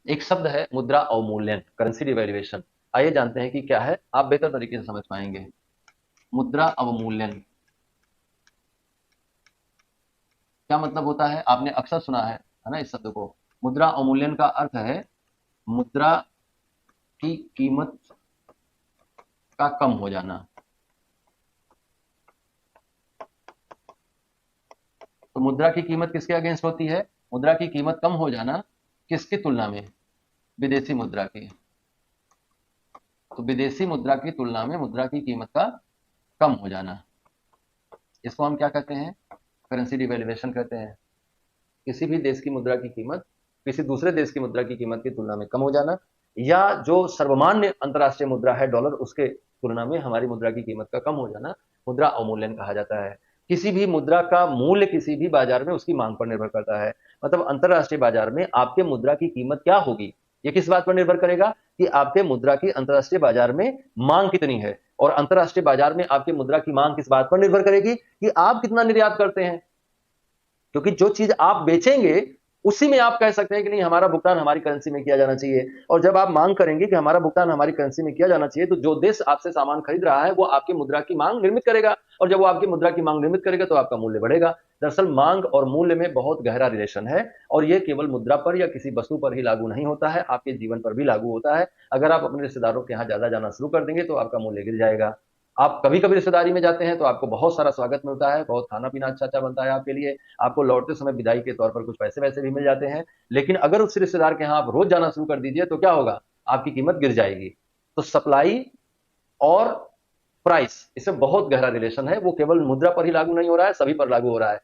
एक शब्द है मुद्रा अवमूल्यन, करेंसी डिवैल्यूएशन। आइए जानते हैं कि क्या है, आप बेहतर तरीके से समझ पाएंगे। मुद्रा अवमूल्यन क्या मतलब होता है, आपने अक्सर सुना है ना इस शब्द को। मुद्रा अवमूल्यन का अर्थ है मुद्रा की कीमत का कम हो जाना। तो मुद्रा की कीमत किसके अगेंस्ट होती है? मुद्रा की कीमत कम हो जाना किसकी तुलना में? विदेशी मुद्रा की। तो विदेशी मुद्रा की तुलना में मुद्रा की कीमत का कम हो जाना, इसको हम क्या कहते हैं? करेंसी डिवैल्यूएशन कहते हैं। किसी भी देश की मुद्रा की कीमत किसी दूसरे देश की मुद्रा की कीमत की तुलना में कम हो जाना, या जो सर्वमान्य अंतर्राष्ट्रीय मुद्रा है डॉलर, उसके तुलना में हमारी मुद्रा की कीमत का कम हो जाना मुद्रा अवमूल्यन कहा जाता है। किसी भी मुद्रा का मूल्य किसी भी बाजार में उसकी मांग पर निर्भर करता है। मतलब अंतर्राष्ट्रीय बाजार में आपके मुद्रा की कीमत क्या होगी, ये किस बात पर निर्भर करेगा कि आपके मुद्रा की अंतर्राष्ट्रीय बाजार में मांग कितनी है। और अंतर्राष्ट्रीय बाजार में आपकी मुद्रा की मांग किस बात पर निर्भर करेगी कि आप कितना निर्यात करते हैं। क्योंकि जो चीज आप बेचेंगे उसी में आप कह सकते हैं कि नहीं, हमारा भुगतान हमारी करेंसी में किया जाना चाहिए। और जब आप मांग करेंगे कि हमारा भुगतान हमारी करेंसी में किया जाना चाहिए, तो जो देश आपसे सामान खरीद रहा है वो आपकी मुद्रा की मांग निर्मित करेगा, और जब वो आपकी मुद्रा की मांग निर्मित करेगा तो आपका मूल्य बढ़ेगा। दरअसल मांग और मूल्य में बहुत गहरा रिलेशन है, और ये केवल मुद्रा पर या किसी वस्तु पर ही लागू नहीं होता है, आपके जीवन पर भी लागू होता है। अगर आप अपने रिश्तेदारों के यहाँ ज्यादा जाना शुरू कर देंगे तो आपका मूल्य गिर जाएगा। आप कभी कभी रिश्तेदारी में जाते हैं तो आपको बहुत सारा स्वागत मिलता है, बहुत खाना पीना अच्छा अच्छा बनता है आपके लिए, आपको लौटते समय विदाई के तौर पर कुछ पैसे वैसे भी मिल जाते हैं। लेकिन अगर उस रिश्तेदार के यहाँ आप रोज जाना शुरू कर दीजिए तो क्या होगा? आपकी कीमत गिर जाएगी। तो सप्लाई और प्राइस, इसमें बहुत गहरा रिलेशन है, वो केवल मुद्रा पर ही लागू नहीं हो रहा है, सभी पर लागू हो रहा है।